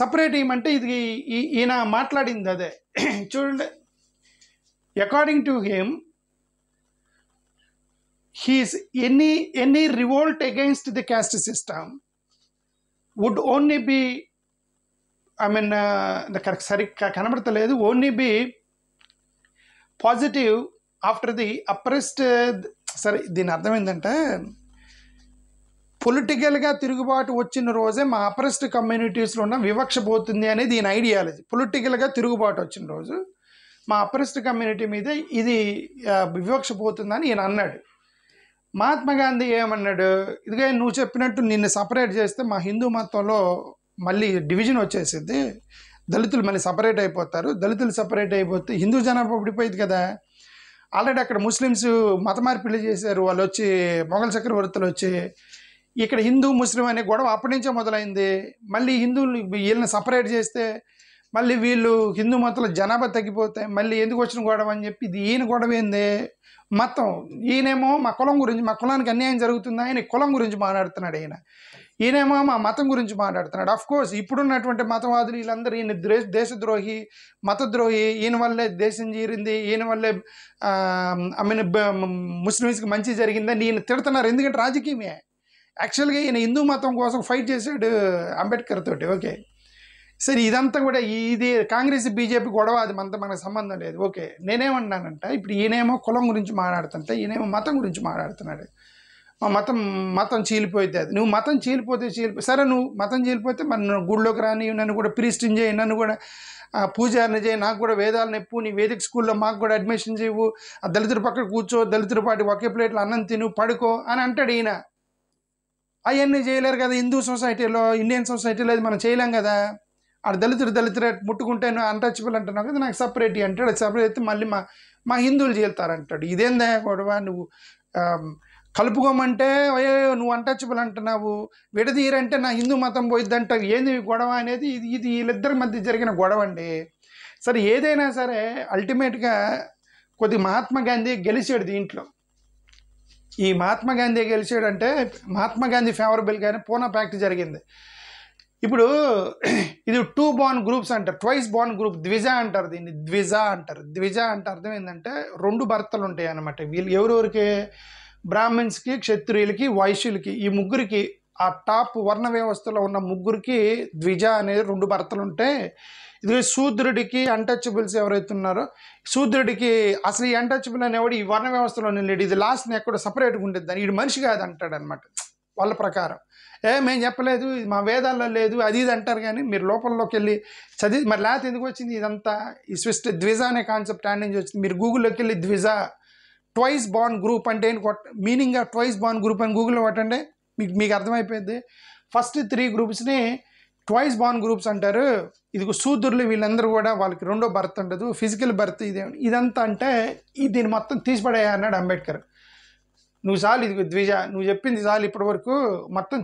సపరేట్ ఇవ్వమంటే ఇది ఈయన మాట్లాడింది అదే. చూడండి, according to him, any revolt against the caste system would only be, కనబడతలేదు, only be positive after the oppressed. సరే, దీని అర్థం ఏంటంటే పొలిటికల్గా తిరుగుబాటు వచ్చిన రోజే మా అప్రెస్డ్ కమ్యూనిటీస్లో ఉన్న వివక్ష పోతుంది అనేది దీని ఐడియాలజీ. పొలిటికల్గా తిరుగుబాటు వచ్చిన రోజు మా అప్రెస్డ్ కమ్యూనిటీ మీద ఇది వివక్ష పోతుందని ఈయన అన్నాడు. మహాత్మా గాంధీ ఏమన్నాడు, ఇదిగా నువ్వు చెప్పినట్టు నిన్ను సపరేట్ చేస్తే మా హిందూ మతంలో మళ్ళీ డివిజన్ వచ్చేసింది, దళితులు మళ్ళీ సపరేట్ అయిపోతారు, దళితులు సపరేట్ అయిపోతే హిందూ జనాభా పడిపోయింది కదా. ఆల్రెడీ అక్కడ ముస్లిమ్స్ మత మార్పిడి చేశారు, వాళ్ళు వచ్చి మొఘల్ చక్రవర్తులు వచ్చి, ఇక్కడ హిందూ ముస్లిం అనే గొడవ అప్పటి నుంచే మొదలైంది. మళ్ళీ హిందువులు వీళ్ళని సపరేట్ చేస్తే మళ్ళీ వీళ్ళు హిందూ మతంలో జనాభా తగ్గిపోతాయి, మళ్ళీ ఎందుకు వచ్చిన గొడవ అని చెప్పి ఇది ఈయన గొడవ ఏంది మతం. ఈయనేమో మా కులం గురించి, మా కులానికి అన్యాయం జరుగుతుందా, ఆయన కులం గురించి మాట్లాడుతున్నాడు. ఈయనేమో మా మతం గురించి మాట్లాడుతున్నాడు. అఫ్కోర్స్ ఇప్పుడున్నటువంటి మతవాదులు వీళ్ళందరూ ఈయన దేశద్రోహి, మతద్రోహి, ఈయన వల్లే దేశం జీరింది, ఈయన వల్లే ముస్లిమ్స్కి మంచి జరిగిందని ఈయన తిడుతున్నారు. ఎందుకంటే రాజకీయమే. యాక్చువల్గా ఈయన హిందూ మతం కోసం ఫైట్ చేశాడు అంబేద్కర్ తోటి, ఓకే. సరే ఇదంతా కూడా ఇది కాంగ్రెస్ బీజేపీ గొడవ, అది మనకు సంబంధం లేదు. ఓకే, నేనేమన్నానంటే ఇప్పుడు ఈయనేమో కులం గురించి మాట్లాడుతుంటే ఈయనేమో మతం గురించి మాట్లాడుతున్నాడు. మా మతం చీలిపోతే, అది నువ్వు మతం చీలిపోతే సరే, నువ్వు మతం చీలిపోతే మరి నువ్వు గుళ్ళోకి రాని, నన్ను కూడా ప్రీస్ట్ని చేయి, నన్ను కూడా పూజారిని చేయి, నాకు కూడా వేదాలు నెప్పు, నీ వేదిక స్కూల్లో మాకు కూడా అడ్మిషన్ చేయవు, ఆ దళితుల పక్కన కూర్చో, దళితుల పాటి ఒకే ప్లేట్లో అన్నం తిను పడుకో అని అంటాడు ఈయన. అవన్నీ చేయలేరు కదా హిందూ సొసైటీలో, ఇండియన్ సొసైటీలో అది మనం చేయలేం కదా. ఆడ దళితుడు ముట్టుకుంటే నువ్వు అన్టచబుల్ అంటున్నావు కదా, నాకు సపరేట్ అంటాడు. సపరేట్ అయితే మళ్ళీ మా హిందువులు చేలుతారంటాడు. ఇదేందా గొడవ? నువ్వు కలుపుకోమంటే నువ్వు అన్టచబుల్ అంటున్నావు, విడదీయరంటే నా హిందూ మతం పోయిద్ది అంటావు. ఏంది గొడవ అనేది? ఇది వీళ్ళిద్దరి మధ్య జరిగిన గొడవ అండి. సరే, ఏదైనా సరే అల్టిమేట్గా కొద్ది మహాత్మా గాంధీ గెలిచాడు దీంట్లో. ఈ మహాత్మా గాంధీ గెలిచాడంటే మహాత్మా గాంధీ ఫేవరబుల్గానే పూనా ప్యాక్ట్ జరిగింది. ఇప్పుడు ఇది 2 బార్న్ గ్రూప్స్ అంటారు, ట్వైస్ బార్న్ గ్రూప్, ద్విజ అంటారు దీన్ని, ద్విజ అంటారు. ద్విజ అంటే అర్థం ఏంటంటే 2 భర్తలు ఉంటాయి అన్నమాట. వీళ్ళు ఎవరెవరికి? బ్రాహ్మిన్స్కి, క్షత్రియులకి, వైశ్యులకి, ఈ ముగ్గురికి, ఆ టాప్ వర్ణ వ్యవస్థలో ఉన్న ముగ్గురికి ద్విజ అనేది 2 భర్తలు ఉంటాయి. ఇది శూద్రుడికి అన్టచబుల్స్ ఎవరైతే ఉన్నారో, శూద్రుడికి అసలు ఈ అన్టచబుల్ అనేవాడు ఈ వర్ణ వ్యవస్థలో లేడు, ఇది లాస్ట్ని ఎక్కడో సపరేట్గా ఉంటుంది, దాన్ని వీడు మనిషి కాదు అంటాడు అనమాట వాళ్ళ ప్రకారం. మేము చెప్పలేదు, ఇది మా వేదాల్లో లేదు, అది ఇది అంటారు. కానీ మీరు లోపలిలోకి వెళ్ళి చదివి మరి లేకపోతే ఎందుకు వచ్చింది ఇదంతా? ఈ ద్విజ అనే కాన్సెప్ట్ ఆడ నుంచి వచ్చింది. మీరు గూగుల్లోకి వెళ్ళి ద్విజ ట్వైస్ బార్న్ గ్రూప్ అంటే meaning of twice born group అని గూగుల్లో కొట్టండి, మీకు అర్థమైపోయింది. ఫస్ట్ 3 గ్రూప్స్ని ట్వైస్ బార్న్ గ్రూప్స్ అంటారు. ఇది శూద్రులు, వీళ్ళందరూ కూడా వాళ్ళకి 2వ బర్త్ ఉండదు, ఫిజికల్ బర్త్ ఇదంతా అంటే దీన్ని మొత్తం తీసిపడేయా అన్నాడు అంబేద్కర్. నువ్వు చాలు, ఇది ద్విజ, నువ్వు చెప్పింది చాలు ఇప్పటి వరకు, మొత్తం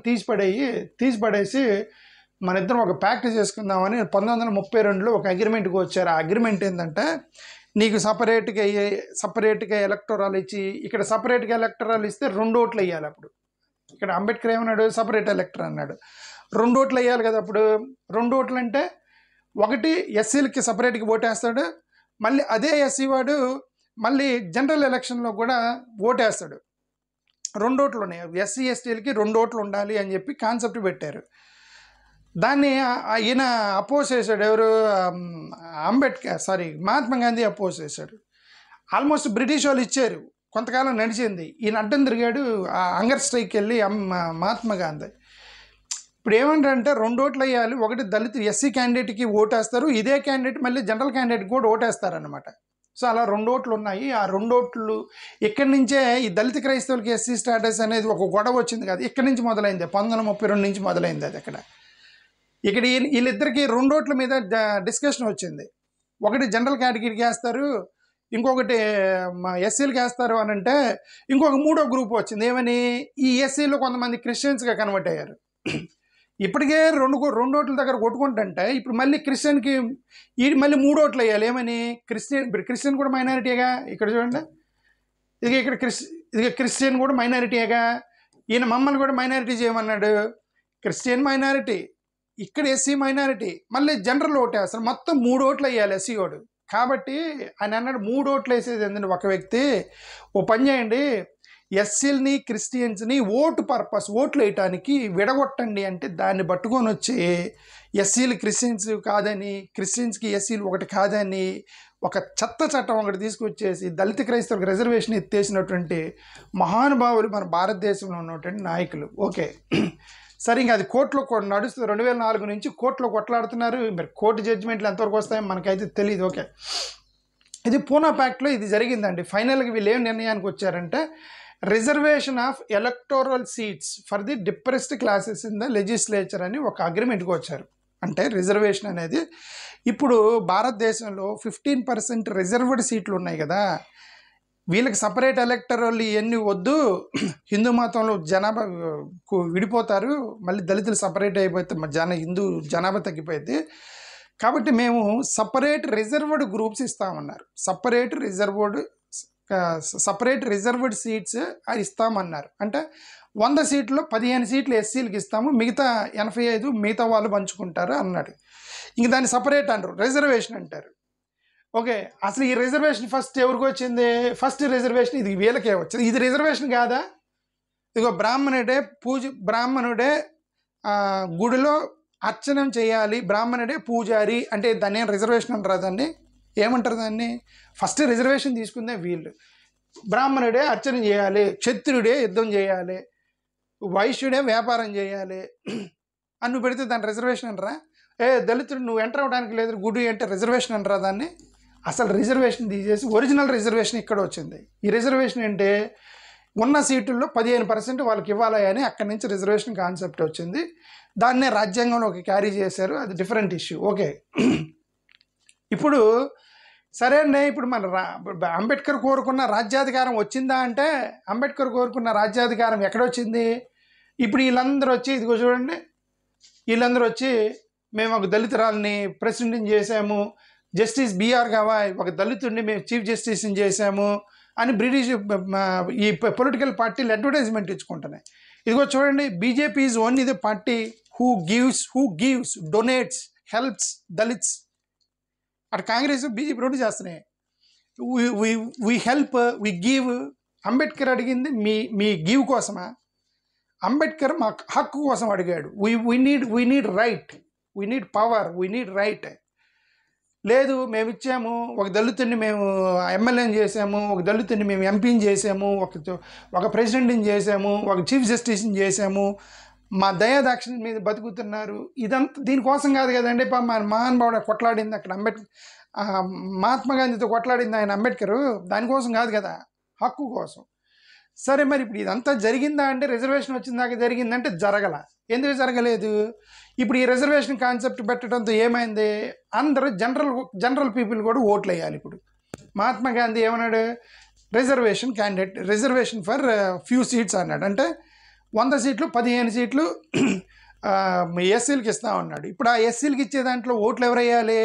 తీసిపడేసి మన ఇద్దరం ఒక ప్యాక్ట్ చేసుకుందామని 1932లో ఒక అగ్రిమెంట్కి వచ్చారు. ఆ అగ్రిమెంట్ ఏంటంటే నీకు సపరేట్గా ఎలక్టోరాల్ ఇచ్చి, ఇక్కడ సపరేట్గా ఎలక్టోరాల్ ఇస్తే 2 ఓట్లు వేయాలి. అప్పుడు ఇక్కడ అంబేద్కర్ ఏమన్నాడు? సపరేట్ ఎలక్టర్ అన్నాడు. 2 ఓట్లు వేయాలి కదా. అప్పుడు 2 ఓట్లు అంటే ఒకటి ఎస్సీలకి సపరేట్గా ఓటేస్తాడు, మళ్ళీ అదే ఎస్సీ వాడు మళ్ళీ జనరల్ ఎలక్షన్లో కూడా ఓటేస్తాడు. 2 ఓట్లు ఉన్నాయి. ఎస్సీ ఎస్టీలకి 2 ఓట్లు ఉండాలి అని చెప్పి కాన్సెప్ట్ పెట్టారు. దాన్ని ఈయన అపోజ్ చేశాడు. ఎవరు? మహాత్మా గాంధీ అపోజ్ చేశాడు. ఆల్మోస్ట్ బ్రిటిష్ వాళ్ళు ఇచ్చారు, కొంతకాలం నడిచింది. ఈయన అడ్డం తిరిగాడు, హంగర్ స్ట్రైక్కి వెళ్ళి మహాత్మా గాంధీ. ఇప్పుడు ఏమంటారంటే 2 ఓట్లు వేయాలి, ఒకటి దళిత ఎస్సీ క్యాండిడేట్కి ఓటేస్తారు, ఇదే క్యాండిడేట్ మళ్ళీ జనరల్ క్యాండిడేట్కి కూడా ఓటేస్తారనమాట. సో అలా 2 ఓట్లు ఉన్నాయి. ఆ 2 ఓట్లు ఇక్కడి నుంచే ఈ దళిత క్రైస్తవులకి ఎస్సీ స్టాటస్ అనేది ఒక గొడవ వచ్చింది కదా, ఇక్కడి నుంచి మొదలైంది. 1932 నుంచి మొదలైంది అది. ఇక్కడ వీళ్ళిద్దరికి 2 ఓట్ల మీద డిస్కషన్ వచ్చింది. ఒకటి జనరల్ కేటగిరీకి వేస్తారు, ఇంకొకటి ఎస్సీలకి వేస్తారు అని అంటే ఇంకొక 3వ గ్రూప్ వచ్చింది. ఏమని? ఈ ఎస్సీలో కొంతమంది క్రిస్టియన్స్గా కన్వర్ట్ అయ్యారు. ఇప్పటికే 2 ఓట్ల దగ్గర కొట్టుకుంటుంటే ఇప్పుడు మళ్ళీ క్రిస్టియన్కి మళ్ళీ 3 ఓట్లు వేయాలి. ఏమని? క్రిస్టియన్ కూడా మైనారిటీగా. ఇక్కడ చూడండి, ఇక్కడ క్రిస్టియన్ కూడా మైనారిటీగా. ఈయన మమ్మల్ని కూడా మైనారిటీ చేయమన్నాడు. క్రిస్టియన్ మైనారిటీ, ఇక్కడ ఎస్సీ మైనారిటీ, మళ్ళీ జనరల్ ఓటు వేస్తారు. మొత్తం 3 ఓట్లు వేయాలి ఎస్సీ ఓటు. కాబట్టి ఆయన అన్నాడు 3 ఓట్లు వేసేది ఏంటంటే ఒక వ్యక్తి, ఓ పని చేయండి, ఎస్సీలని క్రిస్టియన్స్ని ఓట్లు వేయటానికి విడగొట్టండి అంటే దాన్ని పట్టుకొని వచ్చి ఎస్సీలు క్రిస్టియన్స్ కాదని, క్రిస్టియన్స్కి ఎస్సీలు ఒకటి కాదని ఒక చట్టం ఒకటి తీసుకొచ్చేసి దళిత క్రైస్తవులకు రిజర్వేషన్ ఎత్తేసినటువంటి మహానుభావులు మన భారతదేశంలో ఉన్నటువంటి నాయకులు. ఓకే, సరే, ఇంకా అది కోర్టులో నడుస్తుంది. 2004 నుంచి కోర్టులో కొట్లాడుతున్నారు. మరి కోర్టు జడ్జిమెంట్లు ఎంతవరకు వస్తాయో మనకైతే తెలియదు. ఓకే, ఇది పూనా ప్యాక్ట్లో ఇది జరిగిందండి. ఫైనల్గా వీళ్ళు ఏం నిర్ణయానికి వచ్చారంటే reservation of electoral seats for the depressed classes in the legislature అని ఒక అగ్రిమెంట్కి వచ్చారు. అంటే రిజర్వేషన్ అనేది ఇప్పుడు భారతదేశంలో 15% రిజర్వ్డ్ సీట్లు ఉన్నాయి కదా, వీళ్ళకి సపరేట్ ఎలక్టరల్ ఇవన్నీ వద్దు, హిందూ మతంలో జనాభా విడిపోతారు, మళ్ళీ దళితులు సపరేట్ అయిపోతే హిందూ జనాభా తగ్గిపోయింది, కాబట్టి మేము సపరేట్ రిజర్వ్డ్ గ్రూప్స్ ఇస్తామన్నారు. సపరేట్ రిజర్వ్డ్ సీట్స్ అది ఇస్తామన్నారు. అంటే 100 సీట్లు 15 సీట్లు ఎస్సీలకి ఇస్తాము, మిగతా 85 మిగతా వాళ్ళు పంచుకుంటారు అన్నాడు. ఇంక దాన్ని సపరేట్ అంటారు, రిజర్వేషన్ అంటారు. ఓకే, అసలు ఈ రిజర్వేషన్ ఫస్ట్ ఎవరికి వచ్చింది? ఫస్ట్ రిజర్వేషన్ ఇది వీళ్ళకే వచ్చింది. ఇది రిజర్వేషన్ కాదా? ఇదిగో బ్రాహ్మణుడే గుడిలో అర్చనం చేయాలి, బ్రాహ్మణుడే పూజారి అంటే దాన్ని ఏం రిజర్వేషన్ అంటారు, దాన్ని ఏమంటారు, దాన్ని ఫస్ట్ రిజర్వేషన్ తీసుకుందే వీళ్ళు. బ్రాహ్మణుడే అర్చన చేయాలి, క్షత్రుడే యుద్ధం చేయాలి, వైశ్యుడే వ్యాపారం చేయాలి అని నువ్వు పెడితే దాన్ని రిజర్వేషన్ అంటారా? దళితుడు నువ్వు ఎంటర్ అవ్వడానికి లేదు గుడి అంటే రిజర్వేషన్ అంటారా దాన్ని? అసలు రిజర్వేషన్ తీసేసి ఒరిజినల్ రిజర్వేషన్ ఇక్కడ వచ్చింది. ఈ రిజర్వేషన్ అంటే ఉన్న సీటుల్లో 15% వాళ్ళకి ఇవ్వాలి అని అక్కడి నుంచి రిజర్వేషన్ కాన్సెప్ట్ వచ్చింది. దాన్నే రాజ్యాంగంలో క్యారీ చేశారు, అది డిఫరెంట్ ఇష్యూ. ఓకే, ఇప్పుడు సరే అండి, ఇప్పుడు మన అంబేద్కర్ కోరుకున్న రాజ్యాధికారం వచ్చిందా అంటే అంబేద్కర్ కోరుకున్న రాజ్యాధికారం ఎక్కడొచ్చింది? ఇప్పుడు వీళ్ళందరూ వచ్చి ఇదిగో చూడండి, వీళ్ళందరూ వచ్చి మేము ఒక దళితురాల్ని ప్రెసిడెంట్ని చేసాము, జస్టిస్ బిఆర్ గవాయ్ ఒక దళితుడిని మేము చీఫ్ జస్టిస్ని చేసాము అని బ్రిటిష్ ఈ పొలిటికల్ పార్టీలు అడ్వర్టైజ్మెంట్ ఇచ్చుకుంటున్నాయి. ఇదిగో చూడండి, BJP is only the party who gives donates helps Dalits. అటు కాంగ్రెస్ బీజేపీ రెండు చేస్తున్నాయి. We help, we give. Ambedkar అడిగింది మీ గివ్ కోసమా? అంబేద్కర్ మా హక్కు కోసం అడిగాడు. We need right, we need power, we need right. లేదు మేము ఇచ్చాము, ఒక దళితుడిని మేము ఎమ్మెల్యేని చేసాము, ఒక దళితుడిని మేము ఎంపీని చేసాము, ఒక ప్రెసిడెంట్ని చేసాము, ఒక చీఫ్ జస్టిస్ని చేసాము, మా దయాదాక్షిణ్యం మీద బతుకుతున్నారు. ఇదంతా దీనికోసం కాదు కదండి. మహానుభావుడు కొట్లాడింది అక్కడ మహాత్మా గాంధీతో కొట్లాడింది ఆయన అంబేద్కర్, దానికోసం కాదు కదా, హక్కు కోసం. సరే, మరి ఇప్పుడు ఇదంతా జరిగిందా అంటే రిజర్వేషన్ వచ్చిందాక జరిగిందంటే జరగల. ఎందుకు జరగలేదు? ఇప్పుడు ఈ రిజర్వేషన్ కాన్సెప్ట్ పెట్టడంతో ఏమైంది, అందరూ జనరల్ పీపుల్ కూడా ఓట్లు వేయాలి. ఇప్పుడు మహాత్మా గాంధీ ఏమన్నాడు, రిజర్వేషన్ ఫర్ ఫ్యూ సీట్స్ అన్నాడు. అంటే 100 సీట్లు 15 సీట్లు ఎస్సీలకి ఇస్తామన్నాడు. ఇప్పుడు ఆ ఎస్సీలకి ఇచ్చే దాంట్లో ఓట్లు ఎవరు వేయాలి?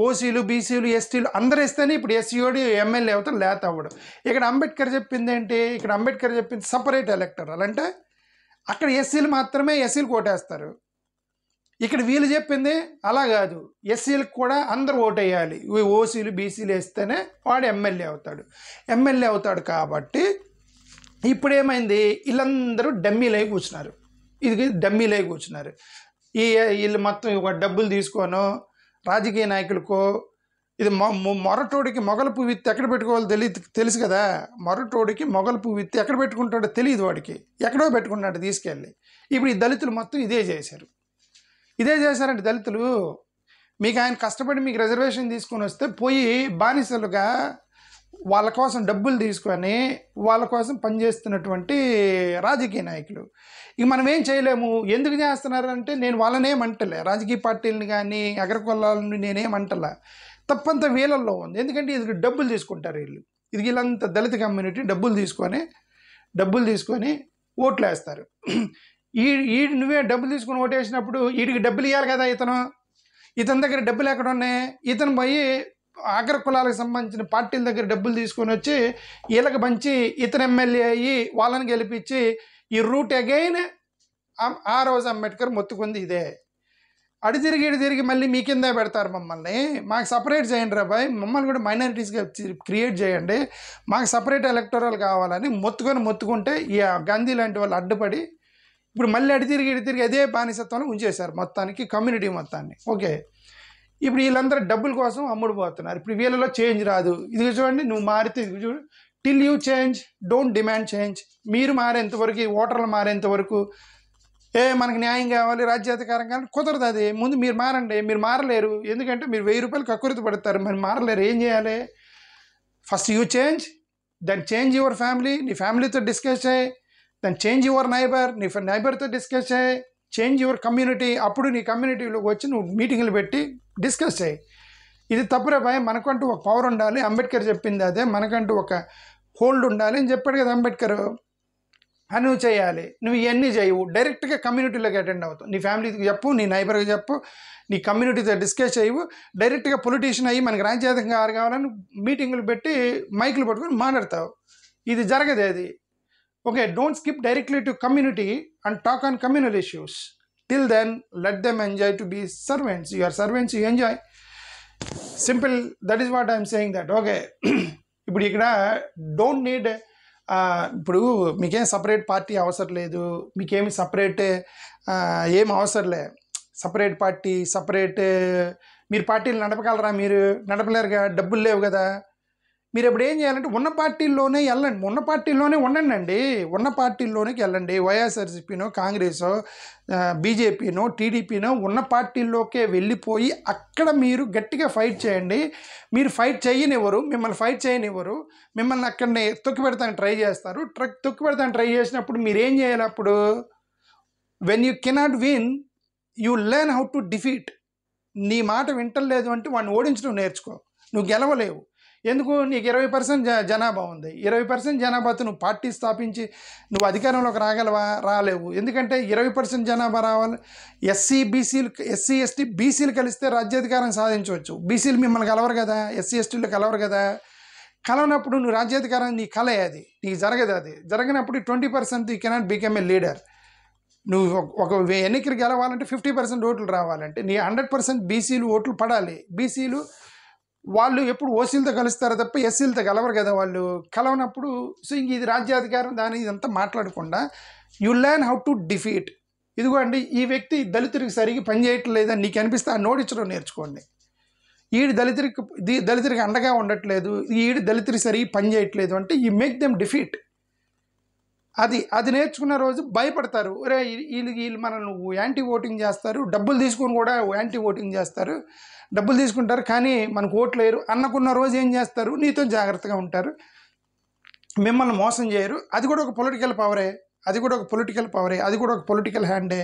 ఓసీలు, బీసీలు, ఎస్టీలు అందరూ ఇస్తేనే ఇప్పుడు ఎస్సీఓడి ఎమ్మెల్యే అవుతాడు, లేత అవ్వడు. ఇక్కడ అంబేద్కర్ చెప్పింది ఏంటి? ఇక్కడ అంబేద్కర్ చెప్పింది సపరేట్ ఎలక్టరల్, అంటే అక్కడ ఎస్సీలు మాత్రమే ఎస్సీలు కోటేస్తారు. ఇక్కడ వీళ్ళు చెప్పింది అలా కాదు, ఎస్సీలకు కూడా అందరూ ఓటు వేయాలి, ఓసీలు బీసీలు వేస్తేనే వాడు ఎమ్మెల్యే అవుతాడు. కాబట్టి ఇప్పుడు ఏమైంది, వీళ్ళందరూ డమ్మీలై కూర్చున్నారు. వీళ్ళు మొత్తం ఒక డబ్బులు తీసుకోను రాజకీయ నాయకులకో, ఇది మొరటోడికి మొగల పువ్విత్తి ఎక్కడ పెట్టుకోవాలో తెలుసు కదా. మొరటోడికి మొగల పువ్విత్తి ఎక్కడ పెట్టుకుంటాడో తెలియదు, వాడికి ఎక్కడో పెట్టుకున్నాడు తీసుకెళ్ళి. ఇప్పుడు ఈ దళితులు మొత్తం ఇదే చేశారంటే దళితులు మీకు ఆయన కష్టపడి మీకు రిజర్వేషన్ తీసుకొని వస్తే పోయి బానిసలుగా వాళ్ళ కోసం డబ్బులు తీసుకొని వాళ్ళ కోసం పనిచేస్తున్నటువంటి రాజకీయ నాయకులు. ఇక మనం ఏం చేయలేము. ఎందుకు చేస్తున్నారంటే నేను వాళ్ళనేమంటలే, రాజకీయ పార్టీలని కానీ అగ్రకులాలని నేనేమంటలే, తప్పంతా వీళ్ళల్లో ఉంది. ఎందుకంటే ఇది డబ్బులు తీసుకుంటారు వీళ్ళంతా దళిత కమ్యూనిటీ డబ్బులు తీసుకొని ఓట్లు వేస్తారు. నువ్వే డబ్బులు తీసుకొని ఓటు వేసినప్పుడు వీడికి డబ్బులు ఇవ్వాలి కదా. ఇతని దగ్గర డబ్బులు ఎక్కడ ఉన్నాయి? ఇతను పోయి అగ్రకులాలకు సంబంధించిన పార్టీల దగ్గర డబ్బులు తీసుకొని వచ్చి వీళ్ళకి పంచి ఇతను ఎమ్మెల్యే అయ్యి వాళ్ళని గెలిపించి ఈ రూట్ అగైన్ ఆ రోజు అంబేద్కర్ మొత్తుకుంది ఇదే. అడి తిరిగి మళ్ళీ మీ కిందే పెడతారు మమ్మల్ని, మాకు సపరేట్ చేయండి రా బాయ్, మమ్మల్ని కూడా మైనారిటీస్గా క్రియేట్ చేయండి, మాకు సపరేట్ ఎలక్టోరల్ కావాలని మొత్తుకుంటే ఈ గాంధీ లాంటి వాళ్ళు అడ్డుపడి ఇప్పుడు మళ్ళీ అడి తిరిగి అదే బానిసత్వంలో ఉంచేశారు మొత్తానికి కమ్యూనిటీ మొత్తాన్ని. ఓకే, ఇప్పుడు వీళ్ళందరూ డబ్బుల కోసం అమ్ముడుపోతున్నారు. ఇప్పుడు వీళ్ళలో చేంజ్ రాదు. ఇది చూడండి, నువ్వు మారితే ఇది చూడు, till you change don't demand change. మీరు మారేంతవరకు, ఓటర్లు మారేంతవరకు మనకు న్యాయం కావాలి, రాజ్యాధికారం కావాలి, కుదరదు. అది ముందు మీరు మారండి. మీరు మారలేరు, ఎందుకంటే మీరు 1000 రూపాయలు కక్కుర్తి పడతారు, మరి మారలేరు. ఏం చేయాలి? First you change, then change your family, నీ ఫ్యామిలీతో డిస్కస్ చేయి, దెన్ చేంజ్ యువర్ నైబర్, నీ నైబర్తో డిస్కస్ చేయి, చేంజ్ యువర్ కమ్యూనిటీ. అప్పుడు నీ కమ్యూనిటీలోకి వచ్చి నువ్వు మీటింగ్లు పెట్టి డిస్కస్ చేయి. ఇది తప్పురే భయ, మనకంటూ ఒక పవర్ ఉండాలి. అంబేద్కర్ చెప్పింది అదే, మనకంటూ ఒక హోల్డ్ ఉండాలి అని చెప్పాడు కదా అంబేద్కర్. అని నువ్వు చేయాలి. నువ్వు ఇవన్నీ చేయవు, డైరెక్ట్గా కమ్యూనిటీలోకి అటెండ్ అవుతావు. నీ ఫ్యామిలీకి చెప్పు, నీ నైబర్కి చెప్పు, నీ కమ్యూనిటీతో డిస్కస్ చేయవు, డైరెక్ట్గా పొలిటీషియన్ అయ్యి మనకి రాజ్యాధికారం కావాలని మీటింగులు పెట్టి మైకులు పట్టుకొని మాట్లాడతావు. ఇది జరగదు. అది okay. Don't skip directly to community and talk on communal issues. Till then let them enjoy to be servants. You are servants, you enjoy. Simple, that is what I'm saying that. Okay, ఇప్పుడు ఇక్కడ don't need ఇప్పుడు మీకేం separate party అవసరం లేదు, మీకేమి separate ఏం అవసరం లే. సపరేట్ పార్టీ సపరేట్ మీరు పార్టీలు నడపగలరా? మీరు నడపలేరుగా, డబ్బులు లేవు కదా. మీరు ఇప్పుడు ఏం చేయాలంటే ఉన్న పార్టీల్లోనే వెళ్ళండి, ఉన్న పార్టీల్లోనే ఉండండి అండి. ఉన్న పార్టీల్లోనికి వెళ్ళండి. వైఎస్ఆర్సీపీనో, కాంగ్రెసో, బీజేపీనో, టీడీపీనో ఉన్న పార్టీల్లోకే వెళ్ళిపోయి అక్కడ మీరు గట్టిగా ఫైట్ చేయండి. మీరు ఫైట్ చేయనివ్వరు, మిమ్మల్ని ఫైట్ చేయనివ్వరు, మిమ్మల్ని అక్కడనే తొక్కి పెడతానికి ట్రై చేస్తారు. తొక్కి పెడతానికి ట్రై చేసినప్పుడు మీరు ఏం చేయాలి? అప్పుడు when you cannot win, you learn how to defeat. నీ మాట వింటలేదు అంటే వాడిని ఓడించడం నేర్చుకో. నువ్వు గెలవలేవు. ఎందుకు? నీకు 20% జనాభా ఉంది. 20% జనాభాతో నువ్వు పార్టీ స్థాపించి నువ్వు అధికారంలోకి రాగలవా? రాలేవు. ఎందుకంటే 20% జనాభా రావాలి. ఎస్సీ ఎస్టీ బీసీలు కలిస్తే రాజ్యాధికారం సాధించవచ్చు. బీసీలు మిమ్మల్ని కలవరు కదా, ఎస్సీ ఎస్టీలు కలవరు కదా. కలవనప్పుడు నువ్వు రాజ్యాధికారం నీ కలే, అది నీకు జరగదు. అది జరగనప్పుడు 20% you cannot become a leader. నువ్వు ఒక ఎన్నికలు గెలవాలంటే 50% ఓట్లు రావాలంటే నీ 100% బీసీలు ఓట్లు పడాలి. బీసీలు వాళ్ళు ఎప్పుడు ఓసీలతో కలుస్తారు తప్ప ఎస్సీలతో కలవరు కదా. వాళ్ళు కలవనప్పుడు సో ఇంక ఇది రాజ్యాధికారం దాని ఇదంతా మాట్లాడకుండా you learn how to defeat. ఇదిగో అండి, ఈ వ్యక్తి దళితుడికి సరిగ్గా పనిచేయట్లేదని నీకు అనిపిస్తే ఆ నోటించడం నేర్చుకోండి. దళితుడికి అండగా ఉండట్లేదు, దళితుడికి సరిగ్గా పనిచేయట్లేదు అంటే యూ మేక్ దెమ్ డిఫీట్. అది నేర్చుకున్న రోజు భయపడతారు. ఒరే వీళ్ళు మనల్ని యాంటీ ఓటింగ్ చేస్తారు, డబ్బులు తీసుకొని కూడా యాంటీ ఓటింగ్ చేస్తారు, డబ్బులు తీసుకుంటారు కానీ మనకు ఓట్లేరు అన్నకున్న రోజు ఏం చేస్తారు? నీతో జాగ్రత్తగా ఉంటారు, మిమ్మల్ని మోసం చేయరు. అది కూడా ఒక పొలిటికల్ పవరే, అది కూడా ఒక పొలిటికల్ హ్యాండే.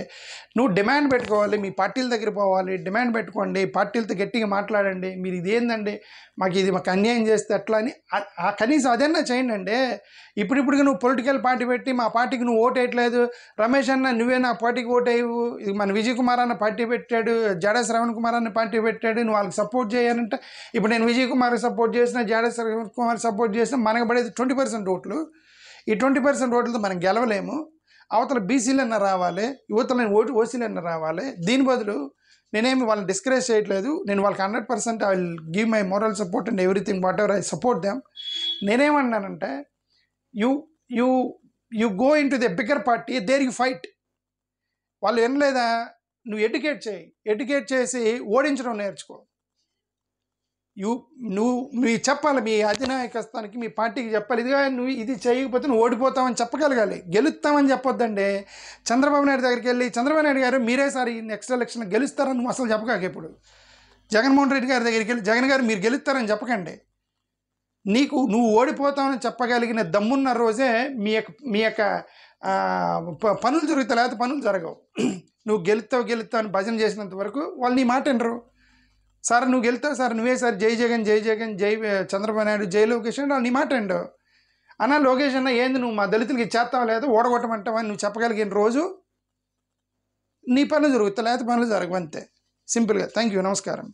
నువ్వు డిమాండ్ పెట్టుకోవాలి, మీ పార్టీల దగ్గర పోవాలి, డిమాండ్ పెట్టుకోండి, పార్టీలతో గట్టిగా మాట్లాడండి. మీరు ఇది ఏందండి, మాకు అన్యాయం చేస్తే ఎట్లా అని కనీసం అదన్నా చేయండి అండి. ఇప్పుడిప్పుడుగా నువ్వు పొలిటికల్ పార్టీ పెట్టి మా పార్టీకి నువ్వు ఓటు వేయట్లేదు, రమేష్ అన్న నువ్వే నా పార్టీకి ఓటు వేయవు, ఇది మన విజయ్ కుమార్ అన్న పార్టీ పెట్టాడు, జాడా శ్రవణ్ కుమార్ అన్న పార్టీ పెట్టాడు, నువ్వు వాళ్ళకి సపోర్ట్ చేయాలంటే ఇప్పుడు నేను విజయ్ కుమార్కి సపోర్ట్ చేసిన, జాడా శ్రవణ్ కుమార్ సపోర్ట్ చేసిన, మనకు పడేది 20% ఓట్లు. ఈ 20% ఓట్లతో మనం గెలవలేము. అవతల బీసీలన్నా రావాలి, యువతల ఓసీలన్నా రావాలి. దీని బదులు నేనేమి వాళ్ళని డిస్కరేజ్ చేయట్లేదు, నేను వాళ్ళకి 100% I will give my moral support and everything whatever I support them. నేనేమన్నానంటే you go in to the bigger party, there you fight. వాళ్ళు వినలేదా? నువ్వు ఎడ్యుకేట్ చేసి ఓడించడం నేర్చుకో. నువ్వు చెప్పాలి, మీ అధినాయకత్వానికి మీ పార్టీకి చెప్పాలి, ఇదిగా నువ్వు ఇది చేయకపోతే నువ్వు ఓడిపోతావని చెప్పగలగాలి. గెలుస్తామని చెప్పొద్దండి. చంద్రబాబు నాయుడు దగ్గరికి వెళ్ళి చంద్రబాబు నాయుడు గారు మీరే సార్ ఈ నెక్స్ట్ ఎలక్షన్ గెలుస్తారని నువ్వు అసలు చెప్పగాక. ఇప్పుడు జగన్మోహన్ రెడ్డి గారి దగ్గరికి వెళ్ళి జగన్ గారు మీరు గెలుస్తారని చెప్పకండి. నువ్వు ఓడిపోతావని చెప్పగలిగిన దమ్మున్న రోజే మీ యొక్క పనులు జరుగుతాయి, లేకపోతే పనులు జరగవు. నువ్వు గెలుస్తావు అని భజన చేసినంత వరకు వాళ్ళు నీ మాట వినరు. సార్ నువ్వు గెలుతావు సార్, నువ్వే సార్ జై జగన్ జై చంద్రబాబు నాయుడు జై లోకేష్ అని నీ మాట అండు. అన్న లోకేష్ అన్న ఏంది నువ్వు మా దళితులకి ఇచ్చేస్తావా లేదా ఓడగొట్టమంటావా అని నువ్వు చెప్పగలిగిన రోజు నీ పనులు జరుగుతాయి, లేకపోతే పనులు జరగవు. అంతే సింపుల్గా. థ్యాంక్ యూ, నమస్కారం.